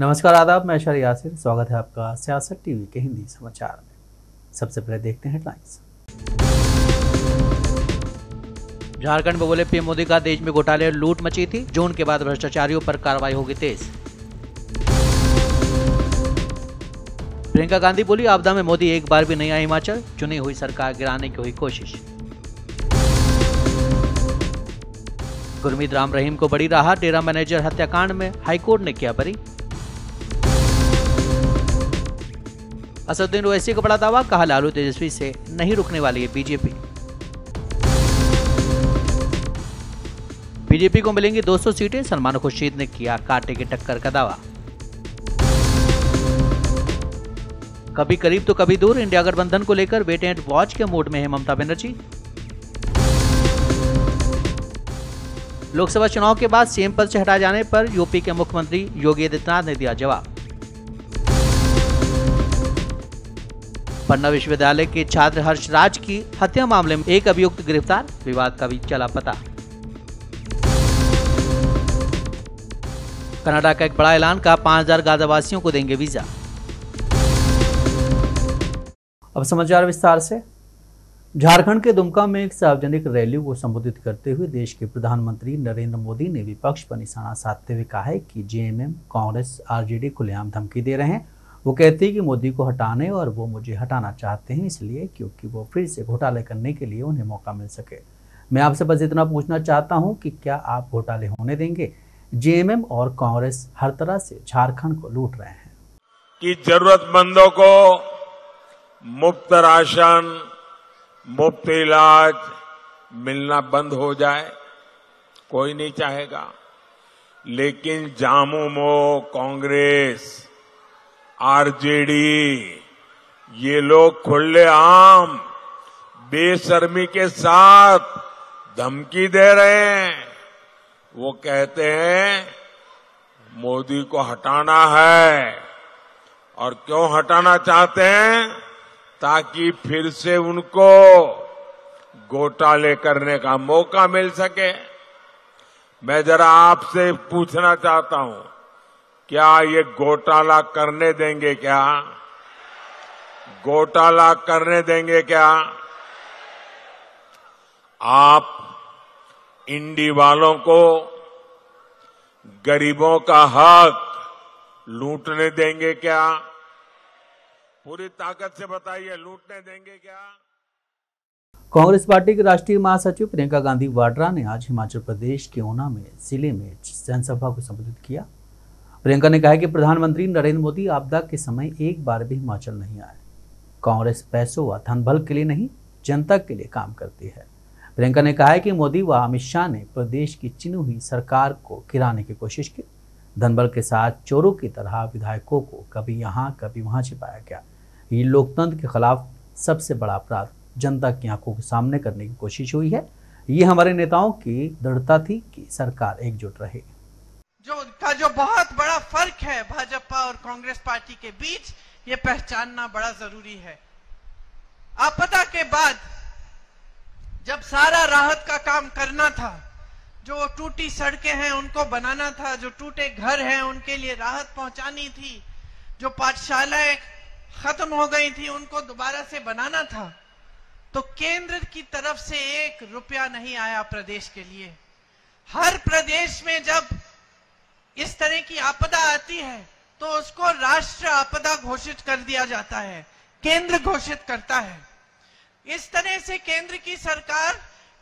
नमस्कार, आदाब। मैं शर यासिर, स्वागत है आपका सियासत टीवी के हिंदी समाचार में। सबसे पहले देखते हैं हेडलाइंस। झारखंड में बोले पीएम मोदी का देश में घोटाले और लूट मची थी, जून के बाद भ्रष्टाचारियों पर कार्रवाई होगी तेज। प्रियंका गांधी बोली आपदा में मोदी एक बार भी नहीं आए हिमाचल, चुनी हुई सरकार गिराने की हुई कोशिश। गुरमीत राम रहीम को बड़ी राहत, डेरा मैनेजर हत्याकांड में हाईकोर्ट ने किया बरी। असदुद्दीन ओवैसी का बड़ा दावा, कहा लालू तेजस्वी से नहीं रुकने वाली है बीजेपी। बीजेपी को मिलेंगी 200 सीटें, सलमान खुर्शीद ने किया कांटे की टक्कर का दावा। कभी करीब तो कभी दूर, इंडिया गठबंधन को लेकर वेट एंड वॉच के मूड में है ममता बनर्जी। लोकसभा चुनाव के बाद सीएम पद से हटाए जाने पर यूपी के मुख्यमंत्री योगी आदित्यनाथ ने दिया जवाब। पन्ना विश्वविद्यालय के छात्र हर्षराज की हत्या मामले में एक अभियुक्त गिरफ्तार, विवाद का भी चला पता। कनाडा का एक बड़ा ऐलान, का 5000 गाजावासियों को देंगे वीजा। अब समाचार विस्तार से। झारखंड के दुमका में एक सार्वजनिक रैली को संबोधित करते हुए देश के प्रधानमंत्री नरेंद्र मोदी ने विपक्ष पर निशाना साधते हुए कहा है कि जेएमएम, कांग्रेस, आरजेडी खुलेआम धमकी दे रहे हैं। वो कहते हैं कि मोदी को हटाने और वो मुझे हटाना चाहते हैं, इसलिए क्योंकि वो फिर से घोटाले करने के लिए उन्हें मौका मिल सके। मैं आपसे बस इतना पूछना चाहता हूं कि क्या आप घोटाले होने देंगे? जेएमएम और कांग्रेस हर तरह से झारखंड को लूट रहे हैं कि जरूरतमंदों को मुफ्त राशन, मुफ्त इलाज मिलना बंद हो जाए, कोई नहीं चाहेगा। लेकिन झामुमो, कांग्रेस, आरजेडी, ये लोग खुलेआम बेशर्मी के साथ धमकी दे रहे हैं। वो कहते हैं मोदी को हटाना है, और क्यों हटाना चाहते हैं? ताकि फिर से उनको घोटाले करने का मौका मिल सके। मैं जरा आपसे पूछना चाहता हूं, क्या ये घोटाला करने देंगे? क्या घोटाला करने देंगे? क्या आप इंडी वालों को गरीबों का हक लूटने देंगे? क्या पूरी ताकत से बताइए, लूटने देंगे क्या? कांग्रेस पार्टी की राष्ट्रीय महासचिव प्रियंका गांधी वाड्रा ने आज हिमाचल प्रदेश के ऊना में जिले में जनसभा को संबोधित किया। प्रियंका ने कहा कि प्रधानमंत्री नरेंद्र मोदी आपदा के समय एक बार भी हिमाचल नहीं आए। कांग्रेस पैसों व धनबल के लिए नहीं, जनता के लिए काम करती है। प्रियंका ने कहा है कि मोदी व अमित शाह ने प्रदेश की चुनी हुई सरकार को गिराने की कोशिश की। धनबल के साथ चोरों की तरह विधायकों को कभी यहाँ कभी वहां छिपाया गया। ये लोकतंत्र के खिलाफ सबसे बड़ा अपराध जनता की आंखों के सामने करने की कोशिश हुई है। ये हमारे नेताओं की दृढ़ता थी कि सरकार एकजुट रहे। जो बहुत बड़ा फर्क है भाजपा और कांग्रेस पार्टी के बीच, ये पहचानना बड़ा जरूरी है। आपदा के बाद जब सारा राहत का काम करना था, जो टूटी सड़कें हैं उनको बनाना था, जो टूटे घर हैं उनके लिए राहत पहुंचानी थी, जो पाठशालाएं खत्म हो गई थी उनको दोबारा से बनाना था, तो केंद्र की तरफ से 1 रुपया नहीं आया प्रदेश के लिए। हर प्रदेश में जब इस तरह की आपदा आती है तो उसको राष्ट्र आपदा घोषित कर दिया जाता है, केंद्र घोषित करता है। इस तरह से केंद्र की सरकार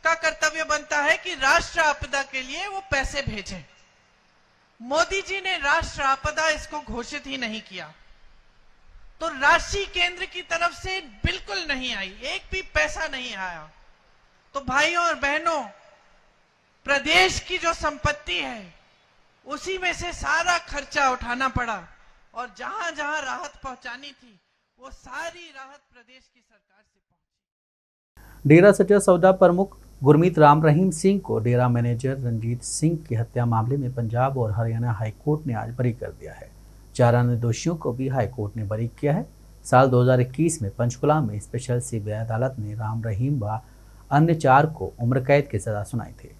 का कर्तव्य बनता है कि राष्ट्र आपदा के लिए वो पैसे भेजे। मोदी जी ने राष्ट्र आपदा इसको घोषित ही नहीं किया, तो राशि केंद्र की तरफ से बिल्कुल नहीं आई, एक भी पैसा नहीं आया। तो भाइयों और बहनों, प्रदेश की जो संपत्ति है उसी में से सारा खर्चा उठाना पड़ा, और जहां जहां राहत पहुंचानी थी वो सारी राहत प्रदेश की सरकार से पहुंची। डेरा सच्चा सौदा प्रमुख गुरमीत राम रहीम सिंह को डेरा मैनेजर रंजीत सिंह की हत्या मामले में पंजाब और हरियाणा हाईकोर्ट ने आज बरी कर दिया है। 4 अन्य दोषियों को भी हाईकोर्ट ने बरी किया है। साल 2021 में पंचकुला में स्पेशल सीबीआई अदालत ने राम रहीम व अन्य 4 को उम्र कैद की सजा सुनाई थी।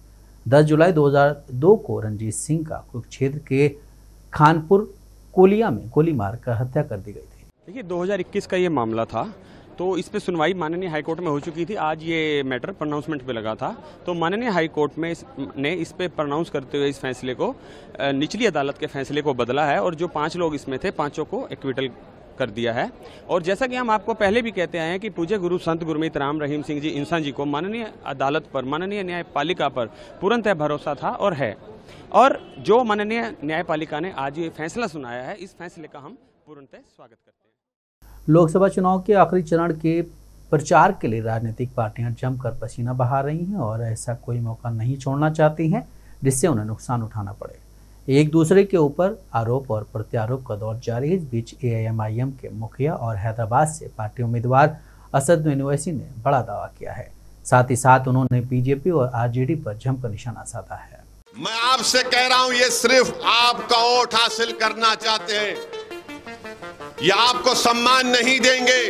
10 जुलाई 2002 को रंजीत सिंह का कुरुक्षेत्र के खानपुर कोलिया में गोली मारकर हत्या कर दी गई थी। देखिए 2021 का ये मामला था, तो इस पे सुनवाई माननीय हाईकोर्ट में हो चुकी थी। आज ये मैटर प्रोनाउंसमेंट पे लगा था, तो माननीय हाईकोर्ट में ने इस पे प्रोनाउंस करते हुए इस फैसले को निचली अदालत के फैसले को बदला है और जो 5 लोग इसमें थे 5 को एक्विटल कर दिया है। और जैसा कि हम आपको पहले भी कहते आए हैं कि पूज्य गुरु संत गुरमीत राम रहीम सिंह जी इंसान जी को माननीय अदालत पर, माननीय न्यायपालिका पर पूर्णतः भरोसा था और है, और जो माननीय न्यायपालिका ने आज ये फैसला सुनाया है, इस फैसले का हम पूर्णतः स्वागत करते हैं। लोकसभा चुनाव के आखिरी चरण के प्रचार के लिए राजनीतिक पार्टियां जमकर पसीना बहा रही हैं और ऐसा कोई मौका नहीं छोड़ना चाहती हैं जिससे उन्हें नुकसान उठाना पड़े। एक दूसरे के ऊपर आरोप और प्रत्यारोप का दौर जारी है। इस बीच AIMIM के मुखिया और हैदराबाद से पार्टी उम्मीदवार असद ओवैसी ने बड़ा दावा किया है। साथ ही साथ उन्होंने बीजेपी और RJD पर जमकर निशाना साधा है। मैं आपसे कह रहा हूं, ये सिर्फ आपका वोट हासिल करना चाहते हैं, ये आपको सम्मान नहीं देंगे,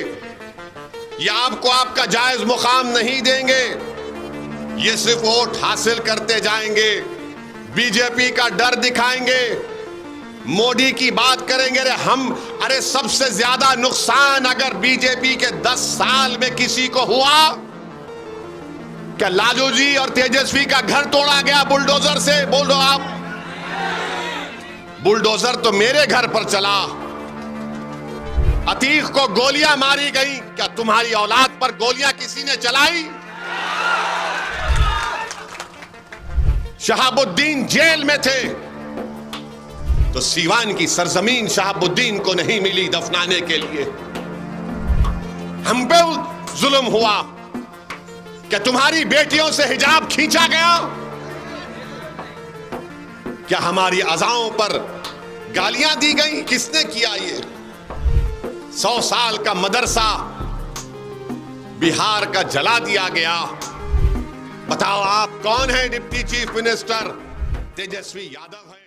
ये आपको आपका जायज मुकाम नहीं देंगे, ये सिर्फ वोट हासिल करते जाएंगे, बीजेपी का डर दिखाएंगे, मोदी की बात करेंगे। अरे सबसे ज्यादा नुकसान अगर बीजेपी के 10 साल में किसी को हुआ, क्या लालू जी और तेजस्वी का घर तोड़ा गया बुलडोजर से? बोलो आप, बुलडोजर तो मेरे घर पर चला। अतीक को गोलियां मारी गई, क्या तुम्हारी औलाद पर गोलियां किसी ने चलाई? शहाबुद्दीन जेल में थे तो सीवान की सरजमीन शहाबुद्दीन को नहीं मिली दफनाने के लिए। हम पे जुल्म हुआ, क्या तुम्हारी बेटियों से हिजाब खींचा गया? क्या हमारी अज़ाओं पर गालियां दी गई? किसने किया ये? 100 साल का मदरसा बिहार का जला दिया गया। बताओ आप कौन है deputy chief minister? Tejashwi Yadav है।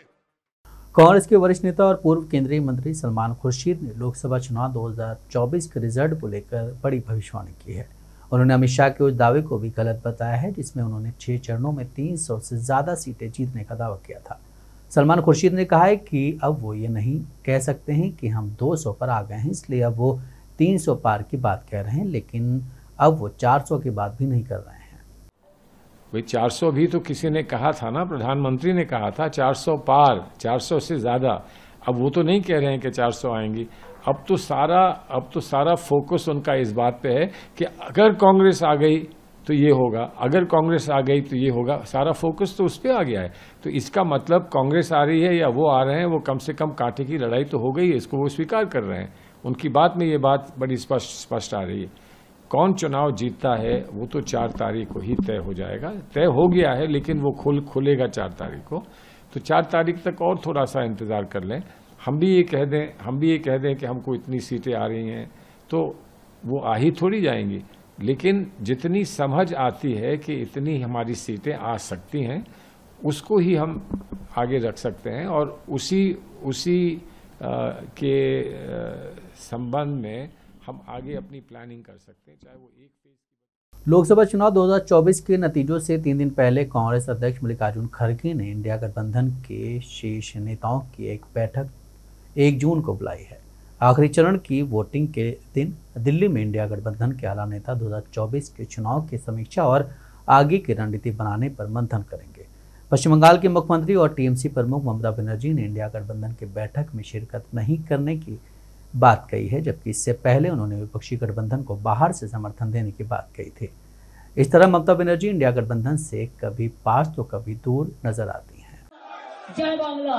कांग्रेस के वरिष्ठ नेता और पूर्व केंद्रीय मंत्री सलमान खुर्शीद ने लोकसभा चुनाव 2024 के रिजल्ट को लेकर बड़ी भविष्यवाणी की है। उन्होंने अमित शाह के उस दावे को भी गलत बताया है जिसमें उन्होंने 6 चरणों में 300 से ज्यादा सीटें जीतने का दावा किया था। सलमान खुर्शीद ने कहा है कि अब वो ये नहीं कह सकते हैं कि हम 200 पर आ गए हैं, इसलिए अब वो 300 पार की बात कह रहे हैं, लेकिन अब वो 400 की बात भी नहीं कर रहे हैं। भाई 400 भी तो किसी ने कहा था ना, प्रधानमंत्री ने कहा था 400 पार, 400 से ज्यादा। अब वो तो नहीं कह रहे हैं कि 400 आएंगी। अब तो सारा फोकस उनका इस बात पे है कि अगर कांग्रेस आ गई तो ये होगा, अगर कांग्रेस आ गई तो ये होगा। सारा फोकस तो उस पर आ गया है। तो इसका मतलब कांग्रेस आ रही है या वो आ रहे हैं, वो कम से कम कांटे की लड़ाई तो हो गई है, इसको वो स्वीकार कर रहे हैं। उनकी बात में ये बात बड़ी स्पष्ट आ रही है। कौन चुनाव जीतता है वो तो 4 तारीख को ही तय हो जाएगा। तय हो गया है लेकिन वो खुलेगा 4 तारीख को। तो 4 तारीख तक और थोड़ा सा इंतजार कर लें। हम भी ये कह दें कि हमको इतनी सीटें आ रही हैं, तो वो आ ही थोड़ी जाएंगी। लेकिन जितनी समझ आती है कि इतनी हमारी सीटें आ सकती हैं, उसको ही हम आगे रख सकते हैं और उसी के संबंध में हम आगे अपनी प्लानिंग कर सकते हैं, चाहे वो एक फेज। लोकसभा चुनाव 2024 के नतीजों से 3 दिन पहले कांग्रेस अध्यक्ष मल्लिकार्जुन खड़गे ने इंडिया गठबंधन के शीर्ष नेताओं की एक बैठक 1 जून को बुलाई है। आखिरी चरण की वोटिंग के दिन दिल्ली में इंडिया गठबंधन के आला नेता 2024 के चुनाव की समीक्षा और आगे की रणनीति बनाने पर मंथन करेंगे। पश्चिम बंगाल के मुख्यमंत्री और टीएमसी प्रमुख ममता बनर्जी ने इंडिया गठबंधन की बैठक में शिरकत नहीं करने की बात कही है, जबकि इससे पहले उन्होंने विपक्षी गठबंधन को बाहर से समर्थन देने की बात कही थी। इस तरह ममता बनर्जी इंडिया गठबंधन से कभी पास तो कभी दूर नजर आती हैं। जय बांग्ला,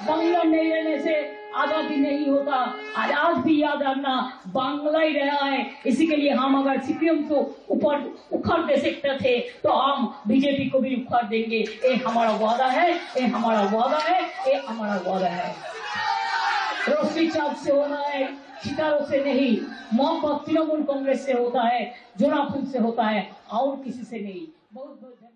बांग्ला नहीं रहने से आजादी नहीं होता। आज भी याद रखना, बांग्ला ही रहा है। इसी के लिए हम अगर सीपीएम को ऊपर उखाड़ दे सकते थे तो हम बीजेपी को भी उखाड़ देंगे। ये हमारा वादा है, ये हमारा वादा है, ये हमारा वादा है। रोशनी चाँद से होना है, सितारों से नहीं। मोहब्बत तृणमूल कांग्रेस से होता है, जोनापुर से होता है, और किसी से नहीं। बहुत बहुत धन्यवाद।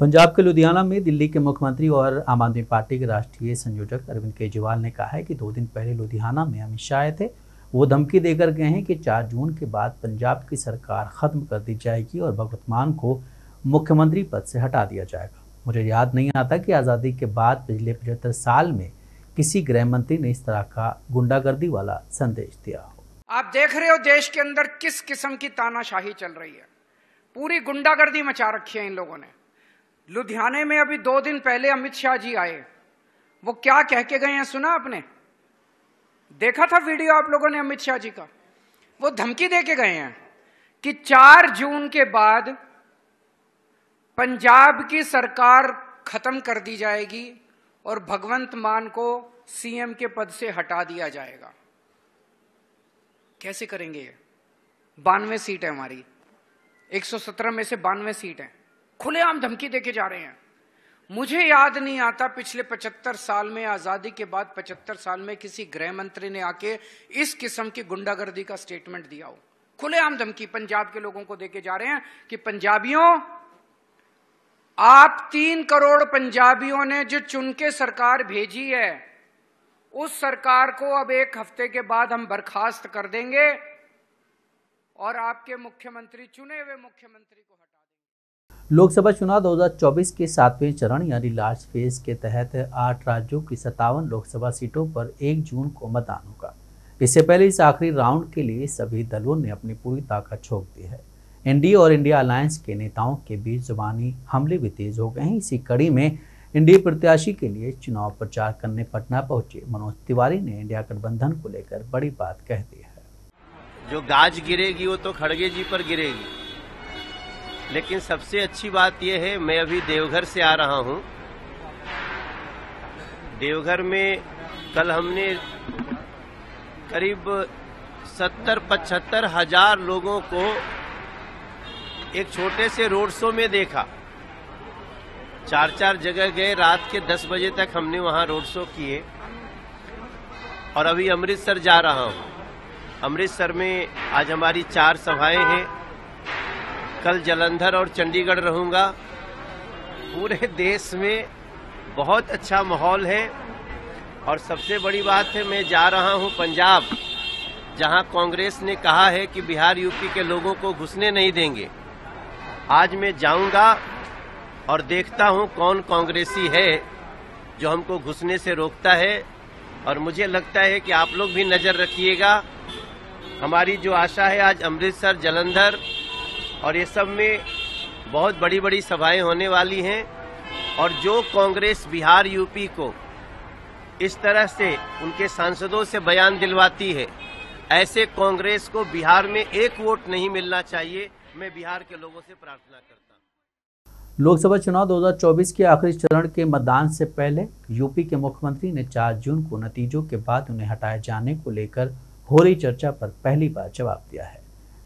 पंजाब के लुधियाना में दिल्ली के मुख्यमंत्री और आम आदमी पार्टी के राष्ट्रीय संयोजक अरविंद केजरीवाल ने कहा है कि 2 दिन पहले लुधियाना में अमित शाह आए थे। वो धमकी देकर गए हैं कि 4 जून के बाद पंजाब की सरकार खत्म कर दी जाएगी और भगवत मान को मुख्यमंत्री पद से हटा दिया जाएगा। मुझे याद नहीं आता कि आज़ादी के बाद पिछले 75 साल में किसी गृह मंत्री ने इस तरह का गुंडागर्दी वाला संदेश दिया हो। आप देख रहे हो देश के अंदर किस किस्म की तानाशाही चल रही है, पूरी गुंडागर्दी मचा रखी है इन लोगों ने। लुधियाने में अभी 2 दिन पहले अमित शाह जी आए, वो क्या कह के गए हैं सुना आपने? देखा था वीडियो आप लोगों ने अमित शाह जी का? वो धमकी दे के गए हैं कि 4 जून के बाद पंजाब की सरकार खत्म कर दी जाएगी और भगवंत मान को सीएम के पद से हटा दिया जाएगा। कैसे करेंगे ये? 92 सीट है हमारी, 117 में से 92 सीट है। खुलेआम धमकी देके जा रहे हैं। मुझे याद नहीं आता पिछले 75 साल में, आजादी के बाद 75 साल में किसी गृह मंत्री ने आके इस किस्म की गुंडागर्दी का स्टेटमेंट दिया हो। खुलेआम धमकी पंजाब के लोगों को देके जा रहे हैं कि पंजाबियों, आप 3 करोड़ पंजाबियों ने जो चुन के सरकार भेजी है, उस सरकार को अब 1 हफ्ते के बाद हम बर्खास्त कर देंगे और आपके मुख्यमंत्री, चुने हुए मुख्यमंत्री को हटा देंगे। लोकसभा चुनाव 2024 के 7वें चरण यानी लास्ट फेज के तहत 8 राज्यों की 57 लोकसभा सीटों पर 1 जून को मतदान होगा। इससे पहले इस आखिरी राउंड के लिए सभी दलों ने अपनी पूरी ताकत झोंक दी है। एनडीए और इंडिया अलायंस के नेताओं के बीच जुबानी हमले भी तेज हो गए हैं। इसी कड़ी में एनडीए प्रत्याशी के लिए चुनाव प्रचार करने पटना पहुंचे मनोज तिवारी ने इंडिया गठबंधन को लेकर बड़ी बात कह दी है। जो गाज गिरेगी वो तो खड़गे जी पर गिरेगी, लेकिन सबसे अच्छी बात यह है, मैं अभी देवघर से आ रहा हूं। देवघर में कल हमने करीब 70-75 हजार लोगों को एक छोटे से रोड शो में देखा। 4 जगह गए, रात के 10 बजे तक हमने वहां रोड शो किए और अभी अमृतसर जा रहा हूं। अमृतसर में आज हमारी 4 सभाएं हैं। कल जालंधर और चंडीगढ़ रहूंगा। पूरे देश में बहुत अच्छा माहौल है और सबसे बड़ी बात है, मैं जा रहा हूं पंजाब, जहां कांग्रेस ने कहा है कि बिहार यूपी के लोगों को घुसने नहीं देंगे। आज मैं जाऊंगा और देखता हूं कौन कांग्रेसी है जो हमको घुसने से रोकता है, और मुझे लगता है कि आप लोग भी नजर रखिएगा। हमारी जो आशा है, आज अमृतसर, जालंधर और ये सब में बहुत बड़ी बड़ी सभाएं होने वाली हैं, और जो कांग्रेस बिहार यूपी को इस तरह से उनके सांसदों से बयान दिलवाती है, ऐसे कांग्रेस को बिहार में 1 वोट नहीं मिलना चाहिए। मैं बिहार के लोगों से प्रार्थना करता हूं। लोकसभा चुनाव 2024 के आखिरी चरण के मतदान से पहले यूपी के मुख्यमंत्री ने 4 जून को नतीजों के बाद उन्हें हटाए जाने को लेकर हो रही चर्चा पर पहली बार जवाब दिया है।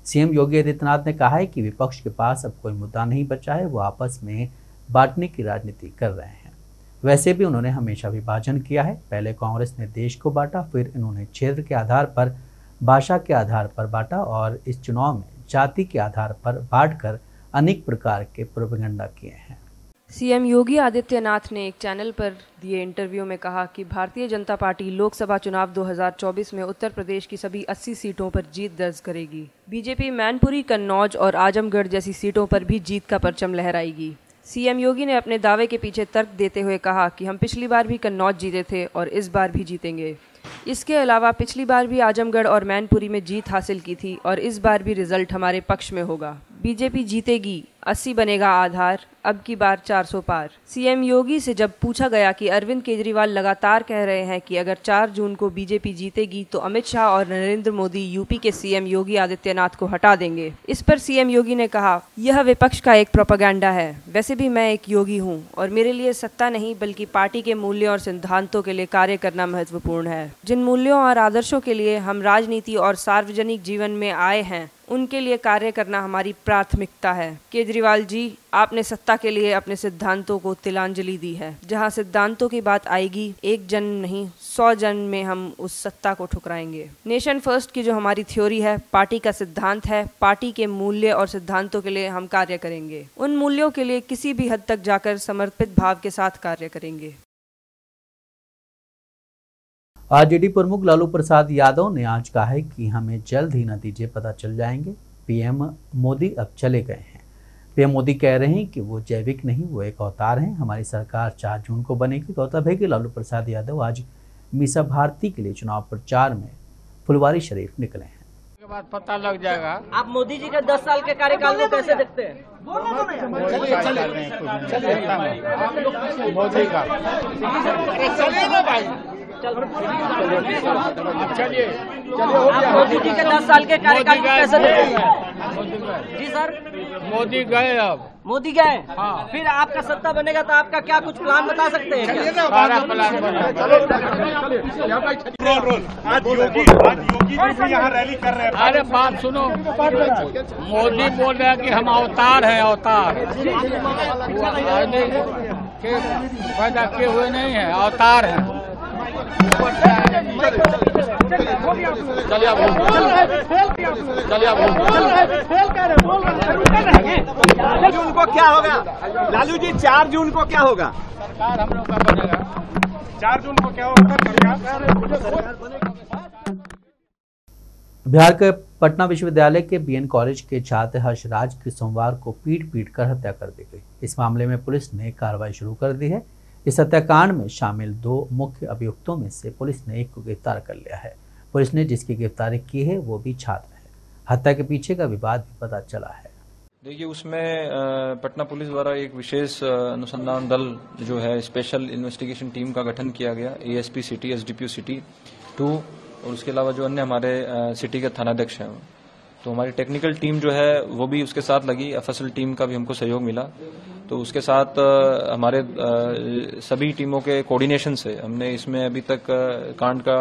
सीएम योगी आदित्यनाथ ने कहा है कि विपक्ष के पास अब कोई मुद्दा नहीं बचा है, वो आपस में बांटने की राजनीति कर रहे हैं। वैसे भी उन्होंने हमेशा विभाजन किया है। पहले कांग्रेस ने देश को बांटा, फिर इन्होंने क्षेत्र के आधार पर, भाषा के आधार पर बांटा और इस चुनाव में जाति के आधार पर बांटकर अनेक प्रकार के प्रोपेगेंडा किए हैं। सीएम योगी आदित्यनाथ ने एक चैनल पर दिए इंटरव्यू में कहा कि भारतीय जनता पार्टी लोकसभा चुनाव 2024 में उत्तर प्रदेश की सभी 80 सीटों पर जीत दर्ज करेगी। बीजेपी मैनपुरी, कन्नौज और आजमगढ़ जैसी सीटों पर भी जीत का परचम लहराएगी। सीएम योगी ने अपने दावे के पीछे तर्क देते हुए कहा कि हम पिछली बार भी कन्नौज जीते थे और इस बार भी जीतेंगे। इसके अलावा पिछली बार भी आजमगढ़ और मैनपुरी में जीत हासिल की थी और इस बार भी रिजल्ट हमारे पक्ष में होगा। बीजेपी जीतेगी, 80 बनेगा आधार, अब की बार 400 पार। सीएम योगी से जब पूछा गया कि अरविंद केजरीवाल लगातार कह रहे हैं कि अगर 4 जून को बीजेपी जीतेगी तो अमित शाह और नरेंद्र मोदी यूपी के सीएम योगी आदित्यनाथ को हटा देंगे। इस पर सीएम योगी ने कहा, यह विपक्ष का एक प्रोपेगेंडा है। वैसे भी मैं एक योगी हूँ और मेरे लिए सत्ता नहीं बल्कि पार्टी के मूल्यों और सिद्धांतों के लिए कार्य करना महत्वपूर्ण है। जिन मूल्यों और आदर्शों के लिए हम राजनीति और सार्वजनिक जीवन में आए हैं, उनके लिए कार्य करना हमारी प्राथमिकता है। केजरीवाल जी, आपने सत्ता के लिए अपने सिद्धांतों को तिलांजलि दी है। जहां सिद्धांतों की बात आएगी, 1 जन नहीं 100 जन में हम उस सत्ता को ठुकराएंगे। नेशन फर्स्ट की जो हमारी थ्योरी है, पार्टी का सिद्धांत है, पार्टी के मूल्य और सिद्धांतों के लिए हम कार्य करेंगे। उन मूल्यों के लिए किसी भी हद तक जाकर समर्पित भाव के साथ कार्य करेंगे। आरजेडी प्रमुख लालू प्रसाद यादव ने आज कहा है कि हमें जल्द ही नतीजे पता चल जाएंगे। पीएम मोदी अब चले गए हैं। पीएम मोदी कह रहे हैं कि वो जैविक नहीं, वो एक अवतार हैं। हमारी सरकार 4 जून को बनेगी। गौरतलब है कि लालू प्रसाद यादव आज मीसा भारती के लिए चुनाव प्रचार में फुलवारी शरीफ निकले हैं। के बाद पता लग जाएगा। आप मोदी जी के 10 साल के कार्यकाल को कैसे देखते हैं? मोदी का चलिए ना भाई, चलिए आप मोदी जी के 10 साल के कार्यकाल को कैसे देखते हैं? जी सर, मोदी गए, अब मोदी गए, हाँ। फिर आपका सत्ता बनेगा तो आपका क्या कुछ प्लान बता सकते हैं क्या? सारा प्लान बना। आज योगी जी भी यहाँ रैली कर रहे हैं। अरे बात सुनो, मोदी बोल रहे हैं कि हम अवतार हैं, अवतार के पैदा किए हुए नहीं है, अवतार हैं। जून को क्या होगा लालू जी? 4 जून को क्या होगा? सरकार हम लोग का बनेगा। 4 जून को क्या होगा सरकार? बिहार के पटना विश्वविद्यालय के बीएन कॉलेज के छात्र हर्षराज की सोमवार को पीट कर हत्या कर दी गई। इस मामले में पुलिस ने कार्रवाई शुरू कर दी है। इस हत्याकांड में शामिल 2 मुख्य अभियुक्तों में से पुलिस ने एक को गिरफ्तार कर लिया है। पुलिस ने जिसकी गिरफ्तारी की है वो भी छात्र है। हत्या के पीछे का विवाद भी पता चला है। देखिए, उसमें पटना पुलिस द्वारा एक विशेष अनुसंधान दल जो है, स्पेशल इन्वेस्टिगेशन टीम का गठन किया गया, एएसपी सिटी, एसडीपीओ सिटी 2 और उसके अलावा जो अन्य हमारे सिटी के थानाध्यक्ष हैं, तो हमारी टेक्निकल टीम जो है वो भी उसके साथ लगी। एफएसएल टीम का भी हमको सहयोग मिला। तो उसके साथ हमारे सभी टीमों के कोऑर्डिनेशन से हमने इसमें अभी तक कांड का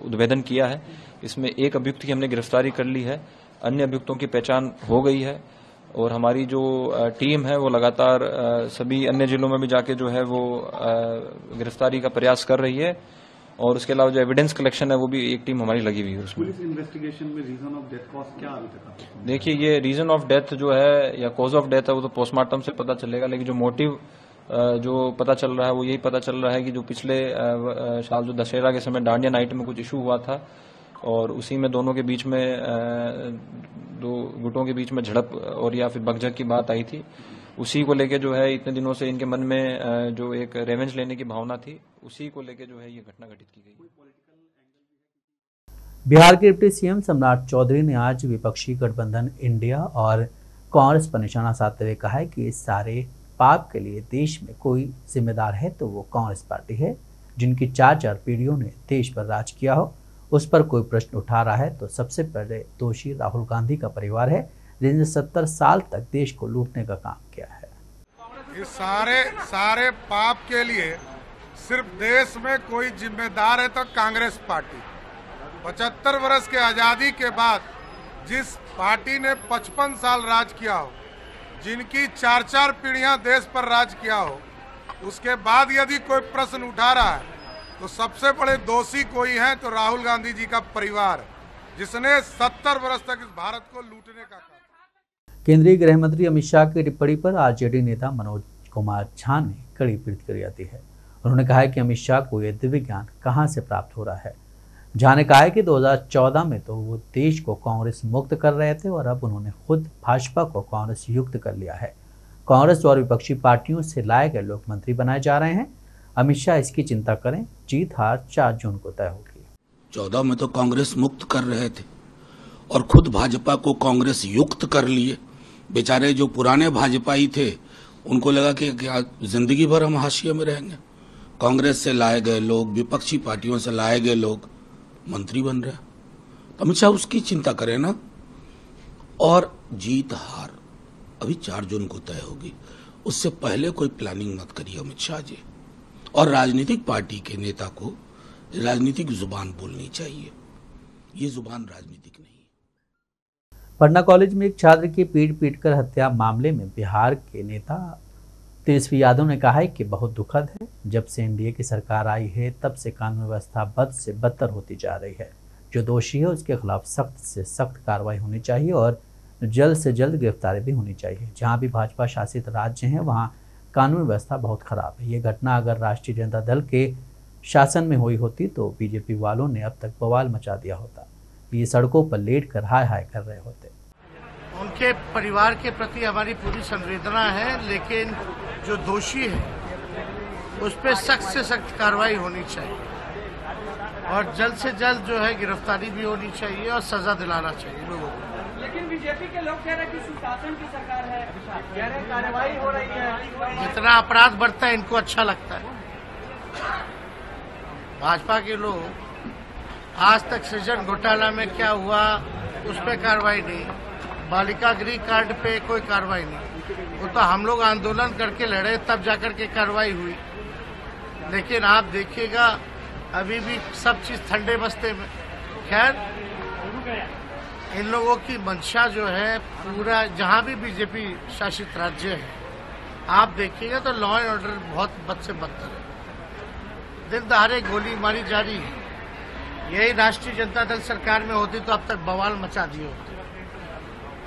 उद्भेदन किया है। इसमें एक अभियुक्त की हमने गिरफ्तारी कर ली है, अन्य अभियुक्तों की पहचान हो गई है और हमारी जो टीम है वो लगातार सभी अन्य जिलों में भी जाके जो है वो गिरफ्तारी का प्रयास कर रही है। और उसके अलावा जो एविडेंस कलेक्शन है वो भी एक टीम हमारी लगी हुई है उसमें। पुलिस इन्वेस्टिगेशन में रीजन ऑफ डेथ कॉज क्या अभी तक? देखिए, ये रीजन ऑफ डेथ जो है या कॉज ऑफ डेथ है वो तो पोस्टमार्टम से पता चलेगा, लेकिन जो मोटिव जो पता चल रहा है वो यही पता चल रहा है कि जो पिछले साल जो दशहरा के समय डांडिया नाइट में कुछ इशू हुआ था और उसी में दोनों के बीच में 2 गुटों के बीच में झड़प और या फिर बकझक की बात आई थी। उसी को लेके जो है इतने दिनों से इनके मन में जो एक रेवेंज लेने की भावना थी, उसी को लेके जो है ये घटना घटित की गई। बिहार के डिप्टी सीएम सम्राट चौधरी ने आज विपक्षी गठबंधन इंडिया और कांग्रेस पर निशाना साधते हुए कहा है कि इस सारे पाप के लिए देश में कोई जिम्मेदार है तो वो कांग्रेस पार्टी है, जिनकी 4 पीढ़ियों ने देश पर राज किया हो। उस पर कोई प्रश्न उठा रहा है तो सबसे पहले दोषी राहुल गांधी का परिवार है, जिसने 70 साल तक देश को लूटने का काम किया है। इस सारे पाप के लिए सिर्फ देश में कोई जिम्मेदार है तो कांग्रेस पार्टी। 75 वर्ष के आजादी के बाद जिस पार्टी ने 55 साल राज किया हो, जिनकी 4 पीढ़ियां देश पर राज किया हो, उसके बाद यदि कोई प्रश्न उठा रहा है तो सबसे बड़े दोषी कोई है तो राहुल गांधी जी का परिवार, जिसने 70 वर्ष तक इस भारत को लूटने का काम। केंद्रीय गृह मंत्री अमित शाह की टिप्पणी पर आरजेडी नेता मनोज कुमार झा ने कड़ी प्रतिक्रिया दी है। उन्होंने कहा है कि अमित शाह को यह दिव्य ज्ञान कहां से प्राप्त हो रहा है। झा ने कहा है कि 2014 में तो वो देश को कांग्रेस मुक्त कर रहे थे और अब उन्होंने खुद भाजपा को कांग्रेस युक्त कर लिया है। कांग्रेस और विपक्षी पार्टियों से लाए गए लोग मंत्री बनाए जा रहे हैं। अमित शाह इसकी चिंता करें, जीत हार 4 जून को तय होगी। 14 में तो कांग्रेस मुक्त कर रहे थे और खुद भाजपा को कांग्रेस युक्त कर लिए। बेचारे जो पुराने भाजपाई थे उनको लगा कि क्या जिंदगी भर हम हाशिए में रहेंगे। कांग्रेस से लाए गए लोग, विपक्षी पार्टियों से लाए गए लोग मंत्री बन रहे हैं। तो अमित शाह उसकी चिंता करें ना। और जीत हार अभी 4 जून को तय होगी, उससे पहले कोई प्लानिंग मत करिए अमित शाह जी। और राजनीतिक पार्टी के नेता को राजनीतिक जुबान बोलनी चाहिए, ये जुबान राजनीतिक नहीं। पटना कॉलेज में एक छात्र की पीट कर हत्या मामले में बिहार के नेता तेजस्वी यादव ने कहा है कि बहुत दुखद है। जब से एनडीए की सरकार आई है तब से कानून व्यवस्था बद से बदतर होती जा रही है। जो दोषी है उसके खिलाफ सख्त से सख्त कार्रवाई होनी चाहिए और जल्द से जल्द गिरफ्तारी भी होनी चाहिए। जहां भी भाजपा शासित राज्य हैं वहां कानून व्यवस्था बहुत खराब है। ये घटना अगर राष्ट्रीय जनता दल के शासन में हुई होती तो बीजेपी वालों ने अब तक बवाल मचा दिया होता। ये सड़कों पर लेट कर हाय हाय कर रहे होते। उनके परिवार के प्रति हमारी पूरी संवेदना है, लेकिन जो दोषी है उस पर सख्त से सख्त कार्रवाई होनी चाहिए। और जल्द से जल्द जो है गिरफ्तारी भी होनी चाहिए और सजा दिलाना चाहिए लोगों को। लेकिन बीजेपी के लोग कह रहे हैं कि सुशासन की सरकार है, कह रहे हैं कार्रवाई हो रही है। जितना अपराध बढ़ता है इनको अच्छा लगता है। भाजपा के लोग आज तक सृजन घोटाला में क्या हुआ उस पर कार्रवाई नहीं, बालिका गृह कांड पे कोई कार्रवाई नहीं। वो तो हम लोग आंदोलन करके लड़े तब जाकर के कार्रवाई हुई। लेकिन आप देखिएगा अभी भी सब चीज ठंडे बस्ते में। खैर इन लोगों की मंशा जो है पूरा जहां भी बीजेपी शासित राज्य है आप देखिएगा तो लॉ एंड ऑर्डर बहुत बद से बदतर है। दिन दहाड़े गोली मारी जा रही है। यही राष्ट्रीय जनता दल सरकार में होती तो अब तक बवाल मचा दिए होते।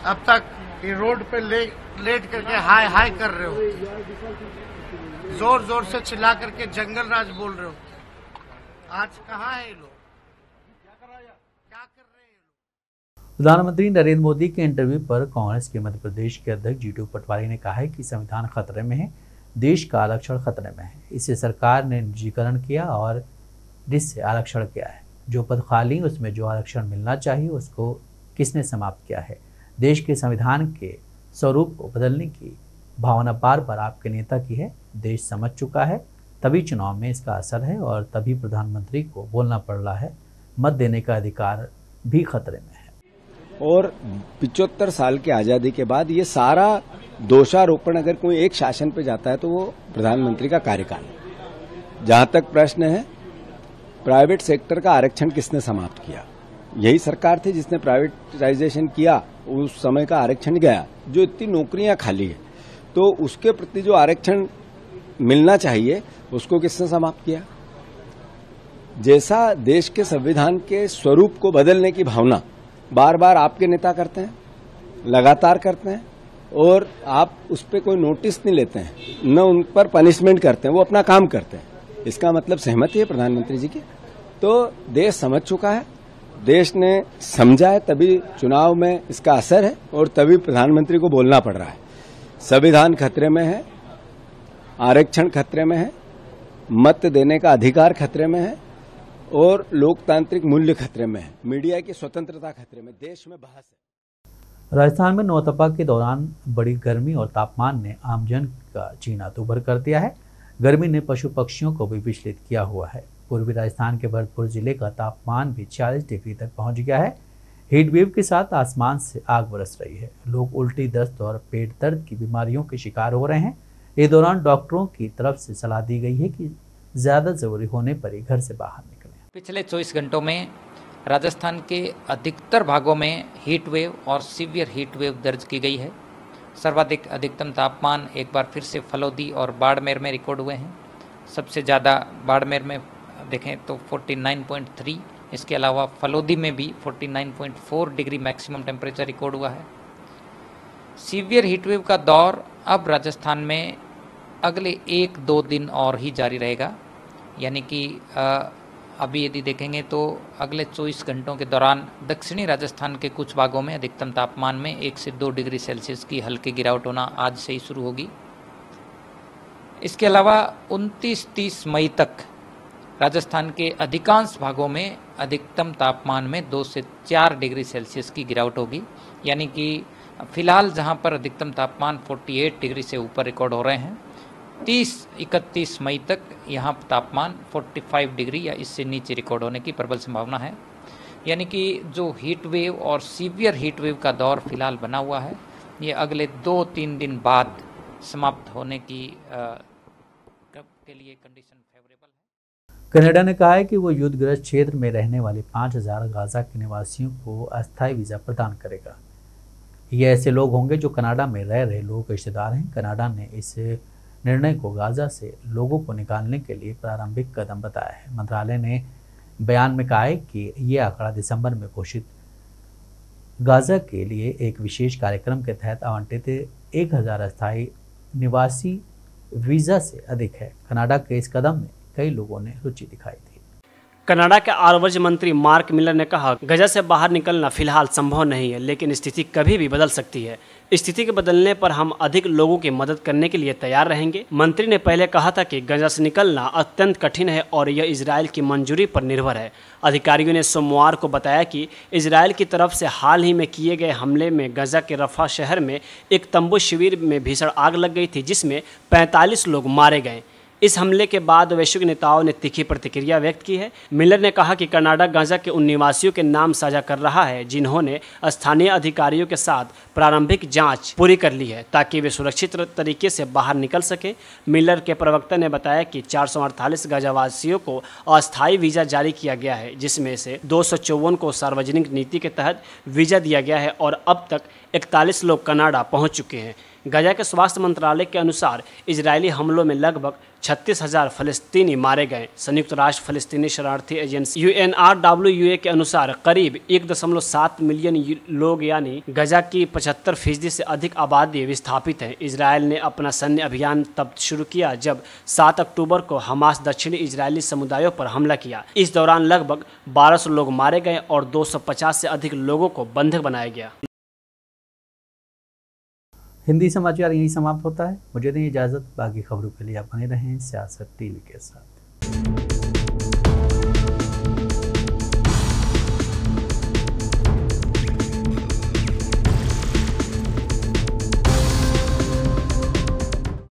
अब तक ये रोड पे लेट करके हाय हाय कर रहे होते, जोर जोर से चिल्ला करके जंगल राज बोल रहे होते। आज कहाँ है ये लोग, क्या कर रहे हैं? प्रधानमंत्री नरेंद्र मोदी के इंटरव्यू पर कांग्रेस के मध्य प्रदेश के अध्यक्ष जीतू पटवारी ने कहा है कि संविधान खतरे में है, देश का आरक्षण खतरे में है। इसे सरकार ने निजीकरण किया और जिससे आरक्षण किया है। जो पद खाली उसमें जो आरक्षण मिलना चाहिए उसको किसने समाप्त किया है। देश के संविधान के स्वरूप को बदलने की भावना बार बार आपके नेता की है। देश समझ चुका है, तभी चुनाव में इसका असर है और तभी प्रधानमंत्री को बोलना पड़ रहा है। मत देने का अधिकार भी खतरे में है। और 75 साल की आजादी के बाद ये सारा दोषारोपण अगर कोई एक शासन पे जाता है तो वो प्रधानमंत्री का कार्यकाल है। जहां तक प्रश्न है प्राइवेट सेक्टर का आरक्षण किसने समाप्त किया, यही सरकार थी जिसने प्राइवेटाइजेशन किया। उस समय का आरक्षण गया। जो इतनी नौकरियां खाली है तो उसके प्रति जो आरक्षण मिलना चाहिए उसको किसने समाप्त किया। जैसा देश के संविधान के स्वरूप को बदलने की भावना बार बार आपके नेता करते हैं, लगातार करते हैं और आप उस पर कोई नोटिस नहीं लेते हैं, न उन पर पनिशमेंट करते हैं, वो अपना काम करते हैं। इसका मतलब सहमति है प्रधानमंत्री जी की। तो देश समझ चुका है, देश ने समझा है, तभी चुनाव में इसका असर है और तभी प्रधानमंत्री को बोलना पड़ रहा है। संविधान खतरे में है, आरक्षण खतरे में है, मत देने का अधिकार खतरे में है और लोकतांत्रिक मूल्य खतरे में है, मीडिया की स्वतंत्रता खतरे में, देश में बहस है। राजस्थान में नौतपा के दौरान बड़ी गर्मी और तापमान ने आमजन का जीना दूभर कर दिया है। गर्मी ने पशु पक्षियों को भी विचलित किया हुआ है। पूर्वी राजस्थान के भरतपुर जिले का तापमान भी 40 डिग्री तक पहुंच गया है। हीट वेव के साथ आसमान से आग बरस रही है। लोग उल्टी, दस्त और पेट दर्द की बीमारियों के शिकार हो रहे हैं। इस दौरान डॉक्टरों की तरफ से सलाह दी गई है कि ज्यादा जरूरी होने पर ही घर से बाहर निकलें। पिछले 24 घंटों में राजस्थान के अधिकतर भागों में हीट वेव और सीवियर हीट वेव दर्ज की गई है। सर्वाधिक अधिकतम तापमान एक बार फिर से फलोदी और बाड़मेर में रिकॉर्ड हुए हैं। सबसे ज़्यादा बाड़मेर में देखें तो 49.3, इसके अलावा फलोदी में भी 49.4 डिग्री मैक्सिमम टेम्परेचर रिकॉर्ड हुआ है। सीवियर हीट वेव का दौर अब राजस्थान में अगले 1-2 दिन और ही जारी रहेगा। यानी कि अभी यदि देखेंगे तो अगले 24 घंटों के दौरान दक्षिणी राजस्थान के कुछ भागों में अधिकतम तापमान में 1 से 2 डिग्री सेल्सियस की हल्की गिरावट होना आज से ही शुरू होगी। इसके अलावा 29-30 मई तक राजस्थान के अधिकांश भागों में अधिकतम तापमान में 2 से 4 डिग्री सेल्सियस की गिरावट होगी। यानी कि फिलहाल जहां पर अधिकतम तापमान 48 डिग्री से ऊपर रिकॉर्ड हो रहे हैं, 30-31 मई तक यहाँ तापमान 45 डिग्री या इससे नीचे रिकॉर्ड होने की प्रबल संभावना है। यानी कि जो हीट वेव और सीवियर हीट वेव का दौर फिलहाल बना हुआ है, ये अगले 2-3 दिन बाद समाप्त होने की के लिए कंडीशन फेवरेबल है। कनाडा ने कहा है कि वो युद्धग्रस्त क्षेत्र में रहने वाले 5000 गाजा के निवासियों को अस्थायी वीज़ा प्रदान करेगा। ये ऐसे लोग होंगे जो कनाडा में रह रहे लोगों के रिश्तेदार हैं। कनाडा ने इस निर्णय को गाजा से लोगों को निकालने के लिए प्रारंभिक कदम बताया है। मंत्रालय ने बयान में कहा है कि ये आंकड़ा दिसंबर में घोषित गाजा के लिए एक विशेष कार्यक्रम के तहत आवंटित 1000 अस्थायी निवासी वीज़ा से अधिक है। कनाडा के इस कदम में कई लोगों ने रुचि दिखाई थी। कनाडा के आवास मंत्री मार्क मिलर ने कहा, गजा से बाहर निकलना फिलहाल संभव नहीं है, लेकिन स्थिति कभी भी बदल सकती है। स्थिति के बदलने पर हम अधिक लोगों की मदद करने के लिए तैयार रहेंगे। मंत्री ने पहले कहा था कि गजा से निकलना अत्यंत कठिन है और यह इजराइल की मंजूरी पर निर्भर है। अधिकारियों ने सोमवार को बताया कि इजराइल की तरफ से हाल ही में किए गए हमले में गजा के रफा शहर में एक तंबू शिविर में भीषण आग लग गई थी, जिसमें 45 लोग मारे गए। इस हमले के बाद वैश्विक नेताओं ने तीखी प्रतिक्रिया व्यक्त की है। मिलर ने कहा कि कनाडा गाजा के उन निवासियों के नाम साझा कर रहा है जिन्होंने स्थानीय अधिकारियों के साथ प्रारंभिक जांच पूरी कर ली है, ताकि वे सुरक्षित तरीके से बाहर निकल सकें। मिलर के प्रवक्ता ने बताया कि 448 गाजावासियों को अस्थायी वीज़ा जारी किया गया है, जिसमें से 254 को सार्वजनिक नीति के तहत वीज़ा दिया गया है और अब तक 41 लोग कनाडा पहुँच चुके हैं। गजा के स्वास्थ्य मंत्रालय के अनुसार इजरायली हमलों में लगभग 36,000 फलस्तीनी मारे गए। संयुक्त राष्ट्र फलस्तीनी शरणार्थी एजेंसी UNRWA के अनुसार करीब 1.7 मिलियन लोग यानी गजा की 75% से अधिक आबादी विस्थापित है। इजरायल ने अपना सैन्य अभियान तब शुरू किया जब 7 अक्टूबर को हमास दक्षिणी इजरायली समुदायों पर हमला किया। इस दौरान लगभग 1200 लोग मारे गए और 250 से अधिक लोगों को बंधक बनाया गया। हिंदी समाचार यहीं समाप्त होता है। मुझे दें इजाज़त। बाकी खबरों के लिए आप बने रहें सियासत टीवी के साथ।